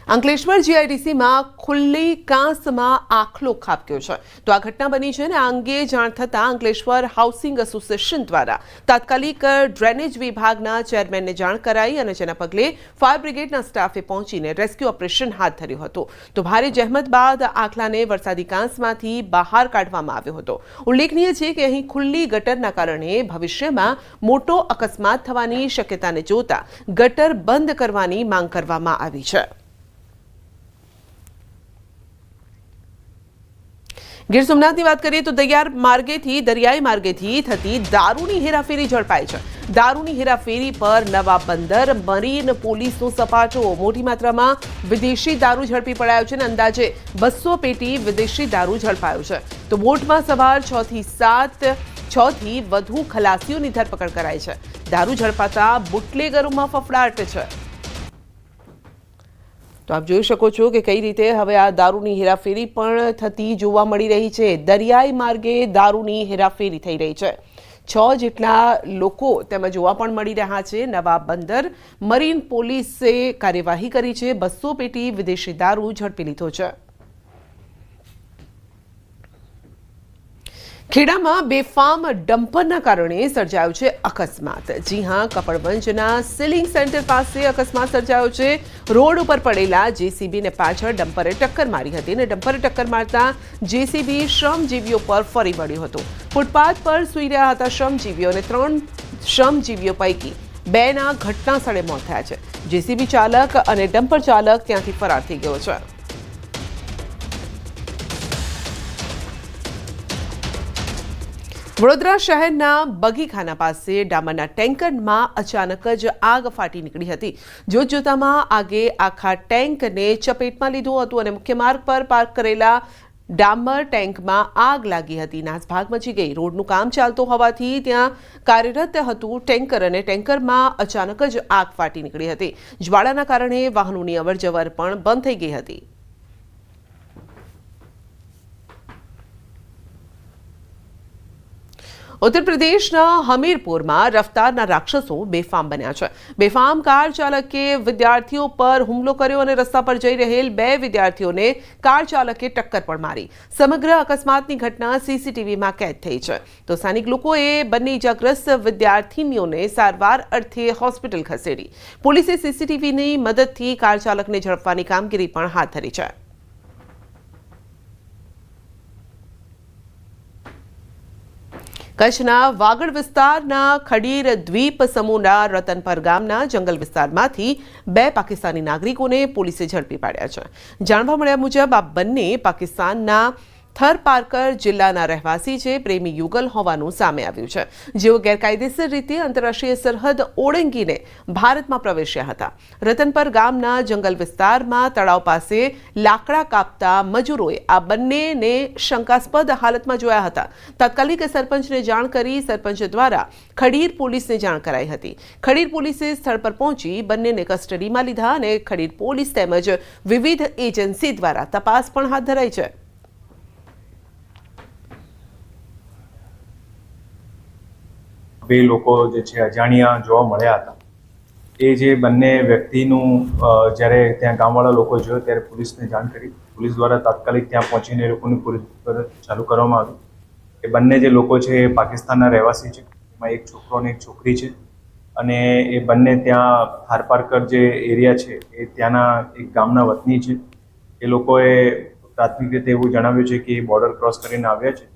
અંકલેશ્વર જીઆઈડીસીમાં ખુલ્લી કાંસમાં આખલો ખાબક્યો છે તો આ ઘટના બની છે અને આ અંગે જાણ થતાં અંકલેશ્વર હાઉસિંગ એસોસિએશન દ્વારા તાત્કાલિક ડ્રેનેજ વિભાગના ચેરમેનને જાણ કરાઈ અને જેના પગલે ફાયર બ્રિગેડના સ્ટાફે પહોંચીને રેસ્ક્યુ ઓપરેશન હાથ ધર્યું હતું તો ભારે જહેમત બાદ આખલાને વરસાદી કાંસમાંથી બહાર કાઢવામાં આવ્યો હતો। ઉલ્લેખનીય છે કે અહીં ખુલ્લી ગટરના કારણે ભવિષ્યમાં મોટો અકસ્માત થવાની શક્યતાને જોતા ગટર બંધ કરવાની માંગ કરવામાં આવી છે। ગીર સોમનાથની વાત કરીએ તો દરિયાઈ માર્ગેથી થતી દારૂની હેરાફેરી ઝડપાઈ છે। દારૂની હેરાફેરી પર નવા બંદર મરીન પોલીસનો સપાટો। મોટી માત્રામાં વિદેશી દારૂ ઝડપી પડાયો છે અને અંદાજે 200 પેટી વિદેશી દારૂ ઝડપાયો છે તો બોટમાં સવાર 6 થી વધુ ખલાસીઓની ધરપકડ કરાઈ છે। દારૂ ઝડપાતા બુટલેગરોમાં ફફડાટ છે। તો આપ જોઈ શકો છો કે કઈ રીતે હવે આ દારૂની હેરાફેરી પણ થતી જોવા મળી રહી છે। દરિયાઈ માર્ગે દારૂની હેરાફેરી થઈ રહી છે। 6 જેટલા લોકો તેમાં જોવા પણ મળી રહ્યા છે। નવા બંદર મરીન પોલીસે કાર્યવાહી કરી છે। 200 પેટી વિદેશી દારૂ ઝડપી લીધો છે। ખેડામાં બેફામ ડમ્પરના કારણે સર્જાયો છે અકસ્માત। જી હા, કપડવંજના સીલિંગ સેન્ટર પાસે અકસ્માત સર્જાયો છે। રોડ ઉપર પડેલા જેસીબીને પાછળ ડમ્પરે ટક્કર મારી હતી અને ડમ્પરે ટક્કર મારતા જેસીબી શ્રમજીવીઓ પર ફરી વળ્યું હતું। ફૂટપાથ પર સૂઈ રહ્યા હતા શ્રમજીવીઓ અને 3 શ્રમજીવીઓ પૈકી 2ના ઘટના સ્થળે મોત થયા છે। જેસીબી ચાલક અને ડમ્પર ચાલક ત્યાંથી ફરાર થઈ ગયો છે। વડોદરા શહેરના બગીખાના પાસે ડામરના ટેન્કરમાં અચાનક જ આગ ફાટી નીકળી હતી। જોતજોતામાં આગે આખા ટેન્કને ચપેટમાં લીધું હતું અને મુખ્ય માર્ગ પર પાર્ક કરેલા ડામર ટેન્કમાં આગ લાગી હતી। નાસભાગ મચી ગઈ। રોડનું કામ ચાલતું હોવાથી ત્યાં કાર્યરત હતું ટેન્કર અને ટેન્કરમાં અચાનક જ આગ ફાટી નીકળી હતી। જ્વાળાના કારણે વાહનોની અવરજવર પણ બંધ થઈ ગઈ હતી। ઉત્તર પ્રદેશના હમીરપુરમાં રફતારના રાક્ષસો બેફામ બન્યા છે। બેફામ કાર ચાલકે વિદ્યાર્થીઓ પર હુમલો કર્યો અને રસ્તા પર જઈ રહેલ 2 વિદ્યાર્થીઓને કાર ચાલકે ટક્કર પણ મારી। સમગ્ર અકસ્માતની ઘટના સીસીટીવીમાં કેદ થઈ છે તો સ્થાનિક લોકોએ બંને ઇજાગ્રસ્ત વિદ્યાર્થીનીઓને સારવાર અર્થે હોસ્પિટલ ખસેડી। પોલીસે સીસીટીવીની મદદથી કાર ચાલકને ઝડપવાની કામગીરી પણ હાથ ધરી છે। કચ્છના વાગડ વિસ્તારના ખડીર દ્વીપ સમૂહના રતનપર ગામના જંગલ વિસ્તારમાંથી 2 પાકિસ્તાની નાગરિકોને પોલીસે ઝડપી પાડ્યા છે। જાણવા મળ્યા મુજબ આ બંને પાકિસ્તાનના થરપારકર જિલ્લાના રહેવાસી છે। પ્રેમી યુગલ હોવાનું સામે આવ્યું છે જેઓ ગેરકાયદેસર રીતે આંતરરાષ્ટ્રીય સરહદ ઓળંગીને ભારતમાં પ્રવેશ્યા હતા। રતનપર ગામના જંગલ વિસ્તારમાં તળાવ પાસે લાકડા કાપતા મજૂરોએ આ બંનેને શંકાસ્પદ હાલતમાં જોયા હતા। તાત્કાલિક સરપંચને જાણ કરી સરપંચ દ્વારા ખડીર પોલીસને જાણ કરાઈ હતી। ખડીર પોલીસે સ્થળ પર પહોંચી બંનેને કસ્ટડીમાં લીધા અને ખડીર પોલીસ તેમજ વિવિધ એજન્સી દ્વારા તપાસ પણ હાથ ધરાઈ છે। બે લોકો જે છે અજાણ્યા જોવા મળ્યા હતા। એ જે બંને વ્યક્તિનું જ્યારે ત્યાં ગામવાળા લોકો જોયો ત્યારે પોલીસને જાણ કરી। પોલીસ દ્વારા તાત્કાલિક ત્યાં પહોંચીને એ લોકોની પૂછપરછ ચાલુ કરવામાં આવી। એ બંને જે લોકો છે એ પાકિસ્તાનના રહેવાસી છે। એમાં એક છોકરો અને એક છોકરી છે અને એ બંને ત્યાં થારપારકર જે એરિયા છે એ ત્યાંના એક ગામના વતની છે। એ લોકોએ પ્રાથમિક રીતે એવું જણાવ્યું છે કે એ બોર્ડર ક્રોસ કરીને આવ્યા છે।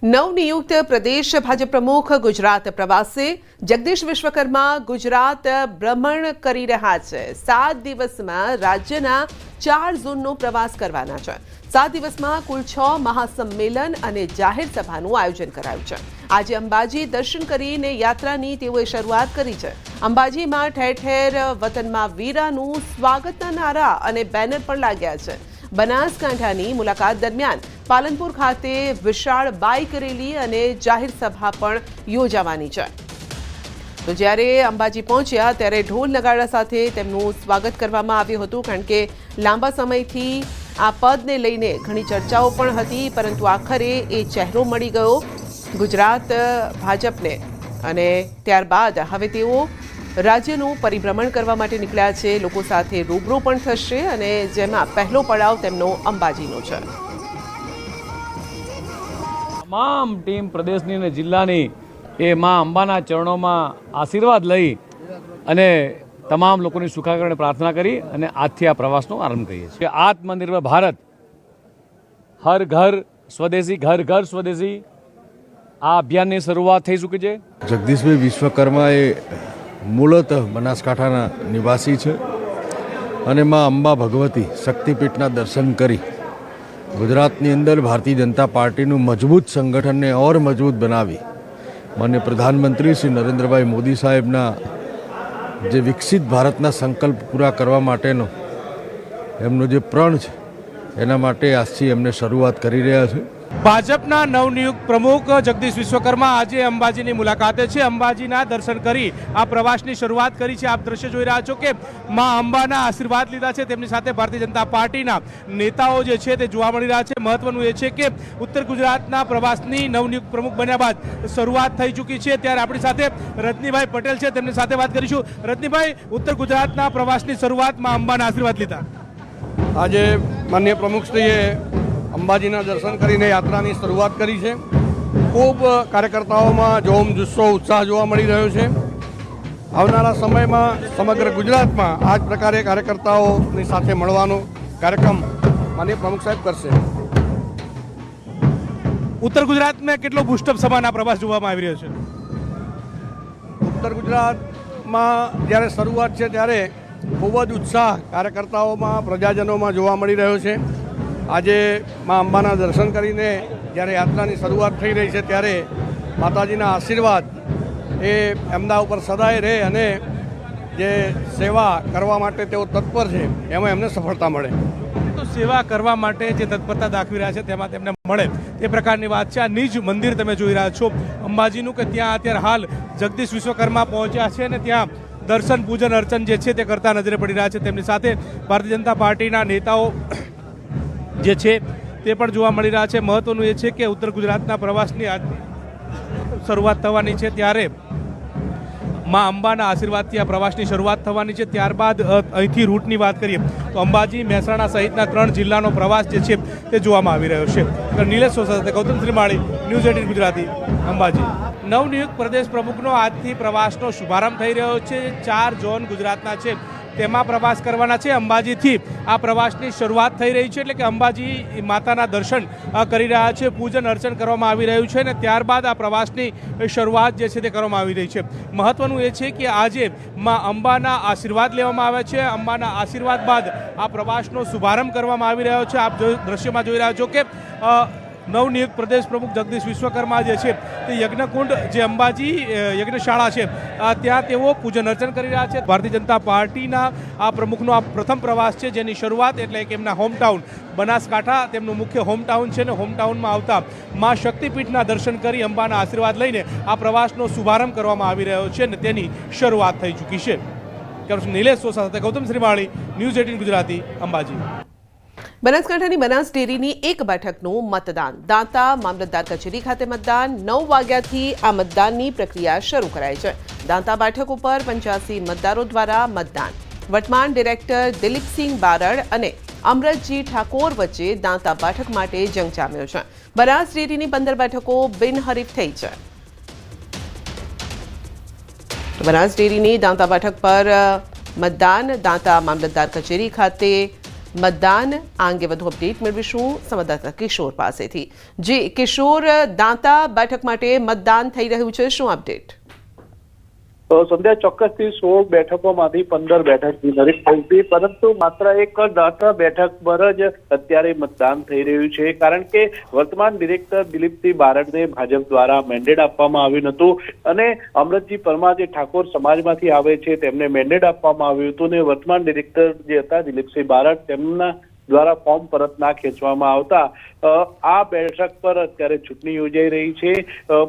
નવનિયુક્ત પ્રદેશ ભાજપ પ્રમુખ ગુજરાત પ્રવાસે જગદીશ વિશ્વકર્મા ગુજરાત ભ્રમણ કરી રહ્યા છે। 7 દિવસમાં રાજ્યના 4 ઝોનનો પ્રવાસ કરવાના છે। 7 દિવસમાં કુલ 6 મહાસંમેલન અને જાહેર સભાનું આયોજન કરાયું છે। આજે અંબાજી દર્શન કરીને યાત્રાની તેઓએ શરૂઆત કરી છે। અંબાજીમાં ઠેર ઠેર વતનમાં વીરાનું સ્વાગતના નારા અને બેનર પણ લાગ્યા છે। બનાસકાંઠાની મુલાકાત દરમિયાન પાલનપુર ખાતે વિશાળ બાઇક રેલી અને જાહેર સભા પણ યોજાવાની છે। તો જ્યારે અંબાજી પહોંચ્યા ત્યારે ઢોલ નગાડા સાથે તેમનું સ્વાગત કરવામાં આવ્યું હતું કારણ કે લાંબા સમયથી આ પદને લઈને ઘણી ચર્ચાઓ પણ હતી પરંતુ આખરે એ ચહેરો મળી ગયો ગુજરાત ભાજપને અને ત્યારબાદ હવે તેઓ રાજ્યનું પરિભ્રમણ કરવા માટે નીકળ્યા છે. લોકો સાથે રૂબરૂ પણ થશે અને જેમાં પહેલો પડાવ તેમનો અંબાજીનો છે. તમામ ટીમ પ્રદેશની અને જિલ્લાની એ મા અંબાના ચરણોમાં આશીર્વાદ લઈ અને તમામ લોકોની સુખાકારને પ્રાર્થના કરી અને આજથી આ પ્રવાસનો આરંભ કરીએ છીએ. આત્મનિર્ભર ભારત, હર ઘર સ્વદેશી, ઘર ઘર સ્વદેશી, આ અભિયાનની શરૂઆત થઈ ચૂકી છે. જગદીશભાઈ વિશ્વકર્મા એ મૂળતઃ બનાસકાંઠાના નિવાસી છે અને મા અંબા ભગવતી શક્તિપીઠના દર્શન કરી ગુજરાતની અંદર ભારતીય જનતા પાર્ટીનું મજબૂત સંગઠનને ઓર મજબૂત બનાવી માનનીય પ્રધાનમંત્રી શ્રી નરેન્દ્રભાઈ મોદી સાહેબના જે વિકસિત ભારતના સંકલ્પ પૂરા કરવા માટેનો એમનો જે પ્રણ છે એના માટે આજથી એમને શરૂઆત કરી રહ્યા છે. ભાજપના નવનિયુક્ત પ્રમુખ જગદીશ વિશ્વકર્મા આજે અંબાજીની મુલાકાતે છે. અંબાજીના દર્શન કરી આ પ્રવાસની શરૂઆત કરી છે. આપ દ્રશ્ય જોઈ રહ્યા છો કે મા અંબાના આશીર્વાદ લીધા છે. તેમની સાથે ભારતીય જનતા પાર્ટીના નેતાઓ જે છે તે જોવા મળી રહ્યા છે. મહત્વનું એ છે કે ઉત્તર ગુજરાતના પ્રવાસની નવનિયુક્ત પ્રમુખ બન્યા બાદ શરૂઆત થઈ ચૂકી છે. ત્યારે આપણી સાથે રજનીભાઈ પટેલ છે, તેમની સાથે વાત કરીશું. રજનીભાઈ, ઉત્તર ગુજરાતના પ્રવાસની શરૂઆતમાં અંબાના આશીર્વાદ લીધા. આજે માનનીય પ્રમુખશ્રીએ અંબાજીના દર્શન કરીને યાત્રાની શરૂઆત કરી છે. ખૂબ કાર્યકર્તાઓમાં જોમ જુસ્સો ઉત્સાહ જોવા મળી રહ્યો છે. આવનારા સમયમાં સમગ્ર ગુજરાતમાં આ જ પ્રકારે કાર્યકર્તાઓની સાથે મળવાનો કાર્યક્રમ માનનીય પ્રમુખ સાહેબ કરશે. ઉત્તર ગુજરાતમાં કેટલો બુસ્ટઅપ સમાન આ પ્રવાસ જોવામાં આવી રહ્યો છે? ઉત્તર ગુજરાતમાં જ્યારે શરૂઆત છે ત્યારે ખૂબ જ ઉત્સાહ કાર્યકર્તાઓમાં, પ્રજાજનોમાં જોવા મળી રહ્યો છે. આજે મા અંબાના દર્શન કરીને જ્યારે યાત્રાની શરૂઆત થઈ રહી છે ત્યારે માતાજીના આશીર્વાદ એ એમના ઉપર સદાય રહે અને જે સેવા કરવા માટે તેઓ તત્પર છે એમાં એમને સફળતા મળે. તો સેવા કરવા માટે જે તત્પરતા દાખવી રહ્યા છે તેમાં તેમને મળે તે પ્રકારની વાત છે. આ નિજ મંદિર તમે જોઈ રહ્યા છો અંબાજીનું, કે ત્યાં અત્યારે હાલ જગદીશ વિશ્વકર્મા પહોંચ્યા છે અને ત્યાં દર્શન, પૂજન, અર્ચન જે છે તે કરતા નજરે પડી રહ્યા છે. તેમની સાથે ભારતીય જનતા પાર્ટીના નેતાઓ જે છે તે પણ જોવા મળી રહ્યા છે. મહત્વનું એ છે કે ઉત્તર ગુજરાતના પ્રવાસની શરૂઆત થવાની છે ત્યારે મા અંબાના આશીર્વાદથી આ પ્રવાસની શરૂઆત થવાની છે. ત્યારબાદ અહીંથી રૂટની વાત કરીએ તો અંબાજી, મહેસાણા સહિતના 3 જિલ્લાનો પ્રવાસ જે છે તે જોવામાં આવી રહ્યો છે. નિલેશ સાથે ગૌતમ શ્રીમાળી, ન્યૂઝ 18 ગુજરાતી, અંબાજી. નવનિયુક્ત પ્રદેશ પ્રમુખનો આજથી પ્રવાસનો શુભારંભ થઈ રહ્યો છે. 4 ઝોન ગુજરાતના છે તેમાં પ્રવાસ કરવાના છે. અંબાજીથી આ પ્રવાસની શરૂઆત થઈ રહી છે, એટલે કે અંબાજી માતાના દર્શન કરી રહ્યા છે, પૂજન અર્ચન કરવામાં આવી રહ્યું છે અને ત્યારબાદ આ પ્રવાસની શરૂઆત જે છે તે કરવામાં આવી રહી છે. મહત્વનું એ છે કે આજે મા અંબાના આશીર્વાદ લેવામાં આવ્યા છે. અંબાના આશીર્વાદ બાદ આ પ્રવાસનો શુભારંભ કરવામાં આવી રહ્યો છે. આપ દ્રશ્યમાં જોઈ રહ્યા છો કે નવનિયુક્ત પ્રદેશ પ્રમુખ જગદીશ વિશ્વકર્મા જે છે તે યજ્ઞકુંડ, જે અંબાજી યજ્ઞશાળા છે ત્યાં તેઓ પૂજન અર્ચન કરી રહ્યા છે. ભારતીય જનતા પાર્ટીના આ પ્રમુખનો આ પ્રથમ પ્રવાસ છે, જેની શરૂઆત એટલે કે એમના હોમટાઉન બનાસકાંઠા તેમનું મુખ્ય હોમટાઉન છે ને હોમટાઉનમાં આવતા મા શક્તિપીઠના દર્શન કરી અંબાના આશીર્વાદ લઈને આ પ્રવાસનો શુભારંભ કરવામાં આવી રહ્યો છે અને તેની શરૂઆત થઈ ચૂકી છે. નિલેશ સાથે ગૌતમ શ્રીમાળી, ન્યૂઝ 18 ગુજરાતી, અંબાજી. બનાસકાંઠાની બનાસ ડેરીની એક બેઠકનું મતદાન. દાંતા મામલતદાર કચેરી ખાતે મતદાન. 9 વાગ્યાથી આ મતદાનની પ્રક્રિયા શરૂ કરાઈ છે. દાંતા બેઠક ઉપર 85 મતદારો દ્વારા મતદાન. વર્તમાન ડિરેક્ટર દિલીપસિંહ બારડ અને અમરતજી ઠાકોર વચ્ચે દાંતા બેઠક માટે જંગ જામ્યો છે. બનાસ ડેરીની 15 બેઠકો બિનહરીફ થઈ છે. બનાસ ડેરીની દાંતા બેઠક પર મતદાન. દાંતા મામલતદાર કચેરી ખાતે મતદાન. આ અંગે વધુ અપડેટ મેળવીશું સંવાદદાતા કિશોર પાસેથી. જી કિશોર, દાંતા બેઠક માટે મતદાન થઈ રહ્યું છે, શું અપડેટ? સંધ્યા, ચોક્કસથી 16 બેઠકોમાંથી 15 બેઠક બિનહરીફ થઈ હતી, પરંતુ માત્ર એક દાંતા બેઠક પર જ અત્યારે મતદાન થઈ રહ્યું છે, કારણ કે વર્તમાન ડિરેક્ટર દિલીપસિંહ બારડને ભાજપ દ્વારા મેન્ડેટ આપવામાં આવ્યું હતું અને અમરતજી પરમાર જે ઠાકોર સમાજમાંથી આવે છે તેમને મેન્ડેટ આપવામાં આવ્યું હતું અને વર્તમાન ડિરેક્ટર જે હતા દિલીપસિંહ બારડ તેમના દ્વારા ફોર્મ પરત ના ખેંચવામાં આવતા આ બેઠક પર અત્યારે ચૂંટણી યોજાઈ રહી છે.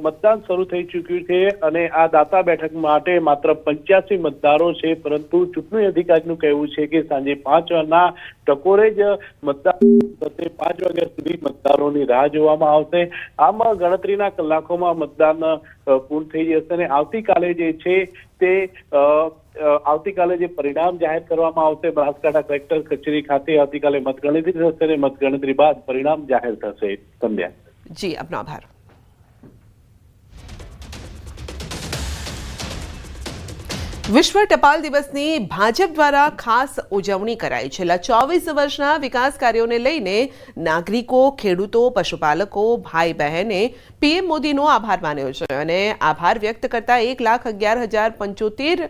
મતદાન શરૂ થઈ ચૂક્યું છે અને આ દાતા બેઠક માટે માત્ર 85 મતદારો છે, પરંતુ ચૂંટણી અધિકારીનું કહેવું છે કે સાંજે 5 ના ટકોરે જ મતદાન 5 વાગ્યા સુધી મતદારોની રાહ જોવામાં આવશે. આમ ગણતરીના કલાકોમાં મતદાન પૂર્ણ થઈ જશે અને આવતીકાલે જે છે તે આવતીકાલે જે પરિણામ જાહેર કરવામાં આવશે બનાસકાંઠા કલેક્ટર કચેરી ખાતે આવતીકાલે મતગણતરી થશે અને મતગણતરી બાદ પરિણામ જાહેર થશે. સંધ્યા. જી, આપનો આભાર. વિશ્વ ટપાલ દિવસની ભાજપ દ્વારા ખાસ ઉજવણી કરાઈ. છેલ્લા 24 વર્ષના વિકાસ કાર્યોને લઈને નાગરિકો, ખેડૂતો, પશુપાલકો, ભાઈ બહેને પીએમ મોદીનો આભાર માન્યો છે અને આભાર વ્યક્ત કરતા 1,11,075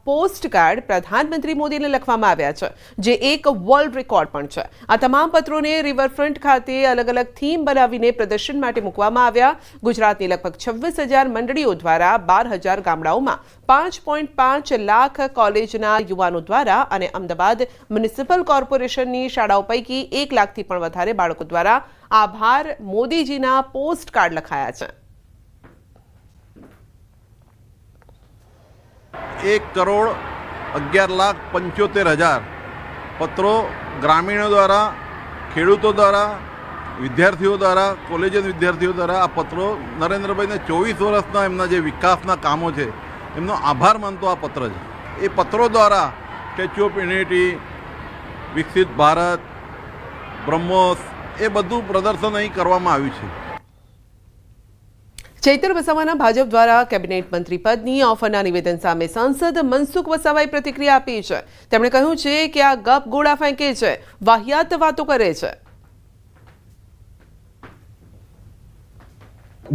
પોસ્ટ કાર્ડ પ્રધાનમંત્રી મોદીને લખવામાં આવ્યા છે, જે એક વર્લ્ડ રેકોર્ડ પણ છે. આ તમામ પત્રોને રિવરફ્રન્ટ ખાતે અલગ અલગ થીમ બનાવીને પ્રદર્શન માટે મૂકવામાં આવ્યા. ગુજરાતની લગભગ 26,000 મંડળીઓ દ્વારા 12,000 ગામડાઓમાં 5.5 લાખ કોલેજના યુવાનો દ્વારા અને અમદાવાદ મ્યુનિસિપલ કોર્પોરેશનની શાળાઓ પૈકી 1 લાખથી પણ વધારે બાળકો દ્વારા આભાર મોદીજીના પોસ્ટ કાર્ડ લખાયા છે. 1,11,75,000 પત્રો ગ્રામીણો દ્વારા, ખેડૂતો દ્વારા, વિદ્યાર્થીઓ દ્વારા, કોલેજ વિદ્યાર્થીઓ દ્વારા આ પત્રો નરેન્દ્રભાઈને 24 વર્ષના એમના જે વિકાસના કામો છે એમનો આભાર માનતો આ પત્ર છે. એ પત્રો દ્વારા સ્ટેચ્યુ ઓફ યુનિટી, વિકસિત ભારત, બ્રહ્મોસ એ બધું પ્રદર્શન અહીં કરવામાં આવ્યું છે. ચૈતર વસાવાના ભાજપ દ્વારા કેબિનેટ મંત્રી પદની ઓફરના નિવેદન સામે સાંસદ મનસુખ વસાવાએ પ્રતિક્રિયા આપી છે. તેમણે કહ્યું છે કે આ ગપ ગોળા ફેંકે છે, વાહિયાત વાતો કરે છે.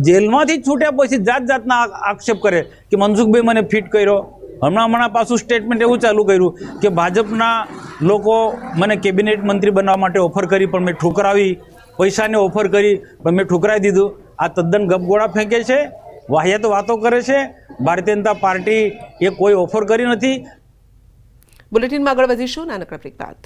જેલમાંથી છૂટ્યા પછી જાત જાતના આક્ષેપ કરે કે મનસુખભાઈ મને ફિટ કર્યો. હમણાં પાછું સ્ટેટમેન્ટ એવું ચાલુ કર્યું કે ભાજપના લોકો મને કેબિનેટ મંત્રી બનવા માટે ઓફર કરી પણ મેં ઠુકરાવી, પૈસાને ઓફર કરી પણ મેં ઠુકરાવી દીધું. આ તદ્દન ગપગોળા ફેંકે છે, વાહિયાત વાતો કરે છે. ભારતીય જનતા પાર્ટી એ કોઈ ઓફર કરી નથી. બુલેટિનમાં આગળ વધીશું નાનકડા બ્રેક બાદ.